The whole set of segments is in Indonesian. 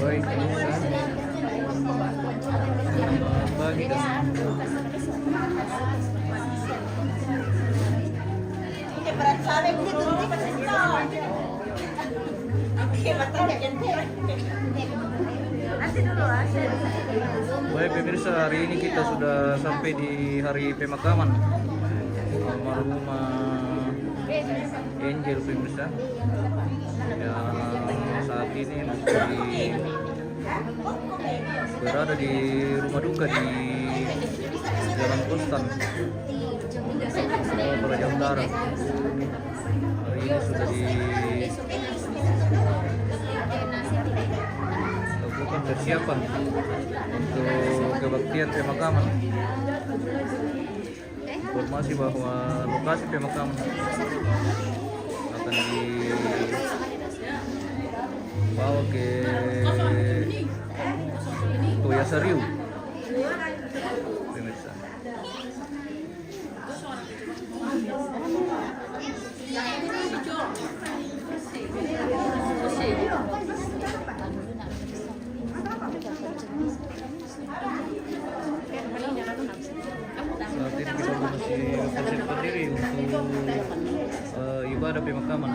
baik bisa bagi dan baik pemirsa, hari ini kita sudah sampai di hari pemakaman almarhumah Angel pemirsa yang saat ini masih berada di rumah duka di Jalan Kostan Praja Utara. Hari ini sudah dilakukan persiapan untuk kebaktian pemakaman. Informasi bahwa lokasi pemakaman akan dibawa ke Toya Sariu pemirsa. Saat ini kita masih mempersiapkan diri untuk ibadah pemakaman.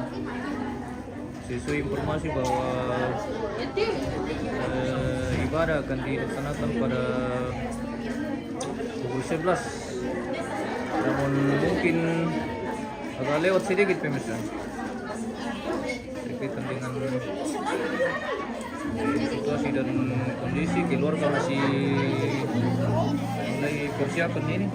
Sesuai informasi bahwa ibadah akan dilaksanakan pada pukul 11, namun mungkin agak lewat sedikit pemirsa berkaitan dengan situasi dan kondisi keluarga masih mulai persiapan ini.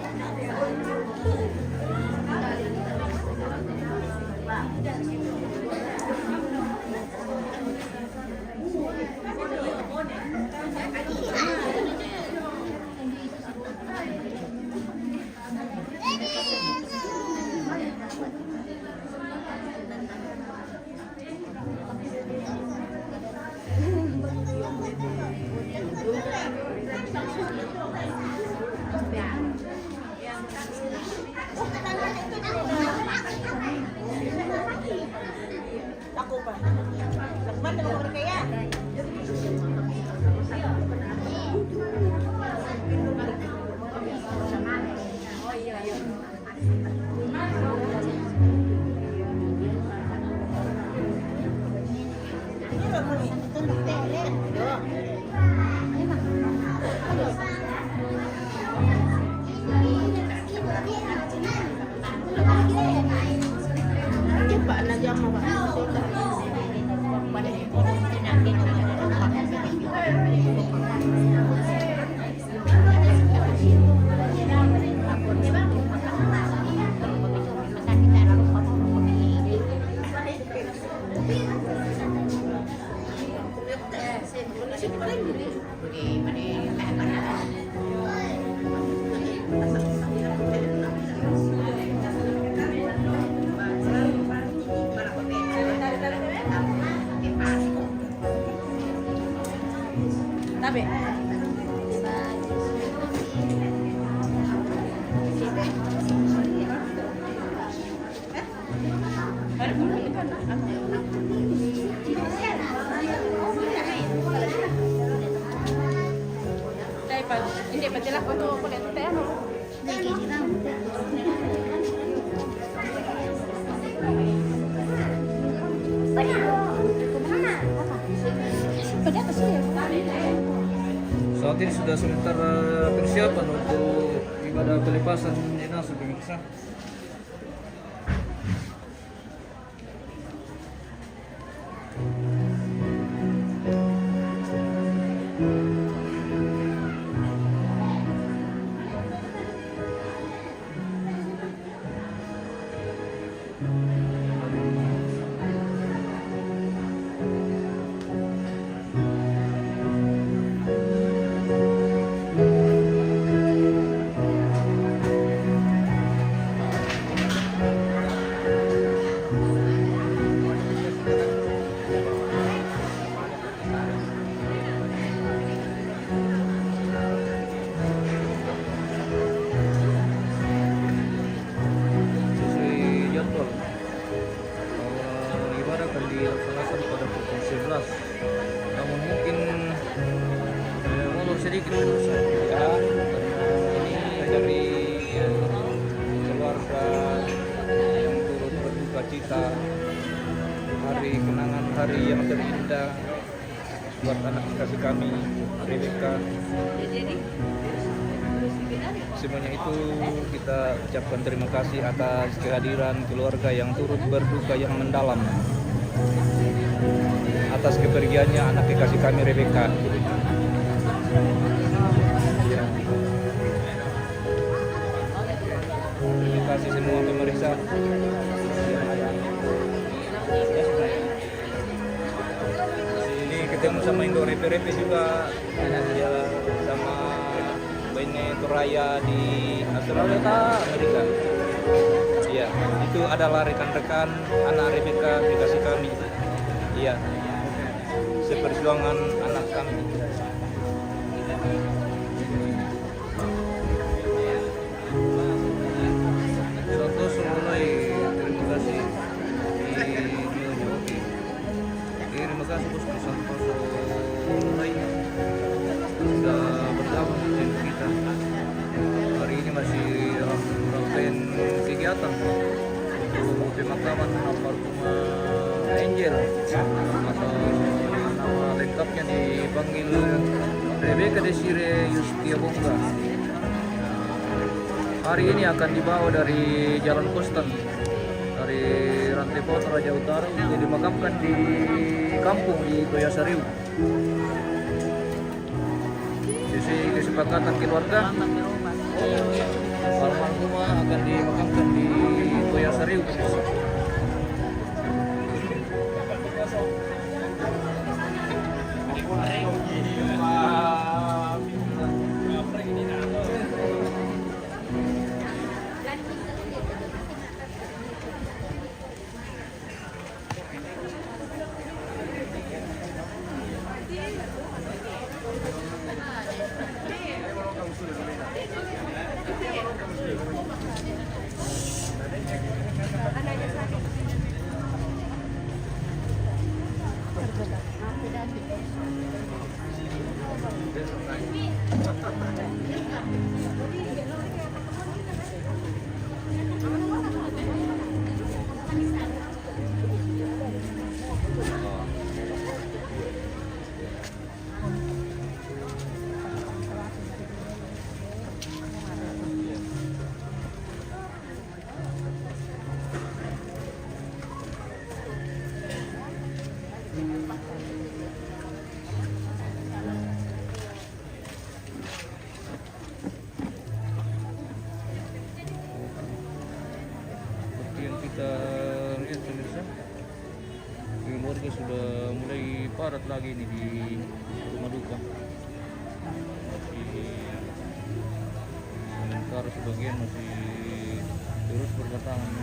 Tapi hindi pa sila ko kulit tayo. Saat ini sudah sementara persiapan untuk ibadah pelepasan jenazah pemirsa. memberi kenangan hari yang terindah buat anak kasih kami, Rebecca. Semuanya itu kita ucapkan terima kasih atas kehadiran keluarga yang turut berduka yang mendalam atas kepergiannya anak kekasih kami, Rebecca. Terima kasih semua pemeriksa. Ini ketemu sama Indo Repe juga, ya, sama Bene Toraya di Australia, Amerika. Iya, itu adalah rekan-rekan anak Rebecca dikasih kami. Iya, seperjuangan anak kami. Santoso mulai, terima kasih di New York. Terima kasih bos Santoso mulai sudah bergabung dengan kita. Hari ini masih rangkaian kegiatan untuk pemakaman almarhumah Angel atau nama lengkapnya dipanggil Rebecca Desiree Yustia Bongga. Hari ini akan dibawa dari Jalan Kostan, dari Rantai Kota Raja Utara untuk dimakamkan di kampung di Toyasariu. Sisi kesepakatan keluarga, almarhumah akan dimakamkan di Toyasariu. Kita lihat pemirsa, keluarga sudah mulai padat lagi nih di rumah duka. Masih sementara sebagian masih terus berdatangan.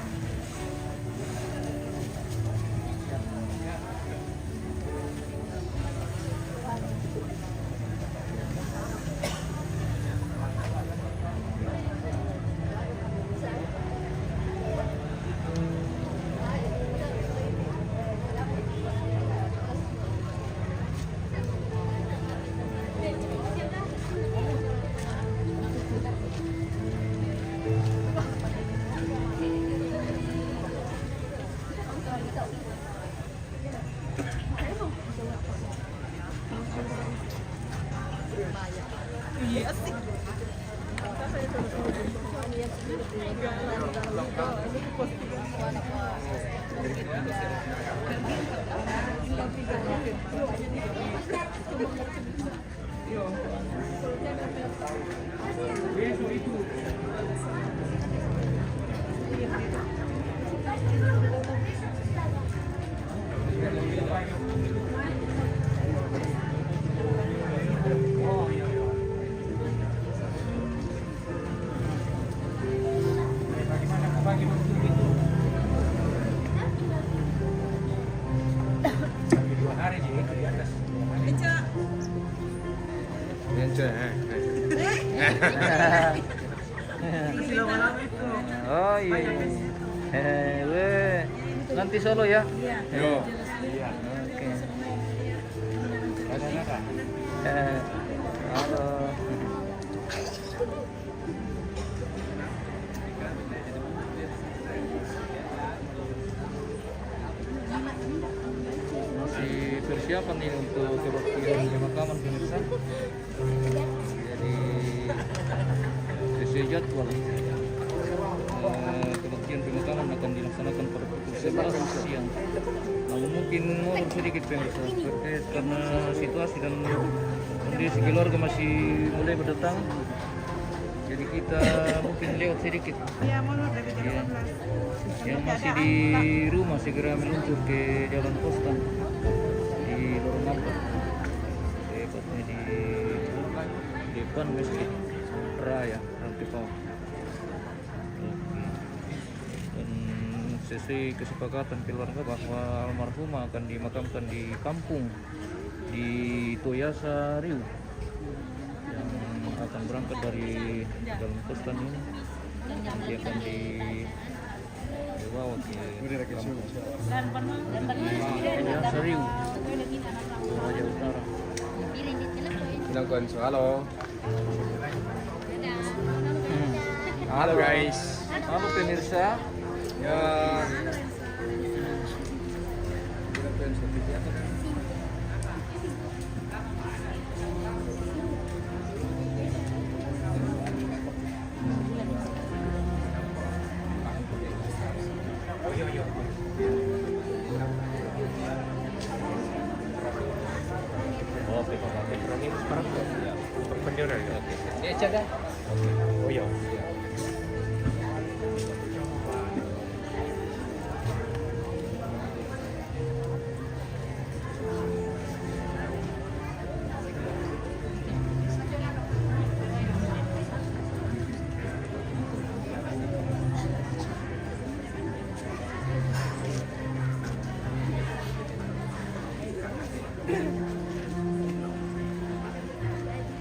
Oh iya. Nanti Solo ya? Iya. Oke. Halo. persiapan ini untuk kebaktian pemakaman pemirsa. Jadi sesuai jadwal kebaktian pemakaman akan dilaksanakan pada pukul 11 siang. Namun mungkin molor sedikit pemirsa terkait karena situasi dan kondisi keluarga masih mulai berdatang. Jadi kita mungkin lewat sedikit. Iya, molor dari Ya. Yang masih di rumah segera meluncur ke Jalan Kostan di Lorong Ampat, tepatnya di depan Masjid Raya Rantipau. Dan sesuai kesepakatan keluarga bahwa almarhumah akan dimakamkan di kampung di Toyasa Riau yang akan berangkat dari Jalan Kostan ini. Nanti akan dibawa ke kampung Toyasa Riau, Toraja Utara. Pinangkuan so, halo. Halo guys. Halo pemirsa. Ya. Oke, Pak. Ini sekarang bendera ya. Dia jaga. Oh iya.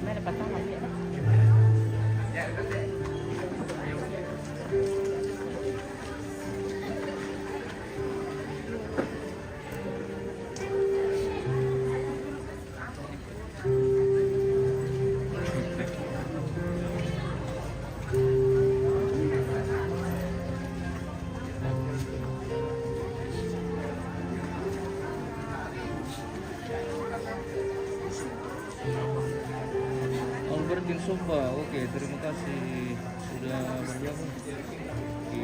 Mana patah lagi ya? Albert bin Sumba, oke, terima kasih sudah bergabung di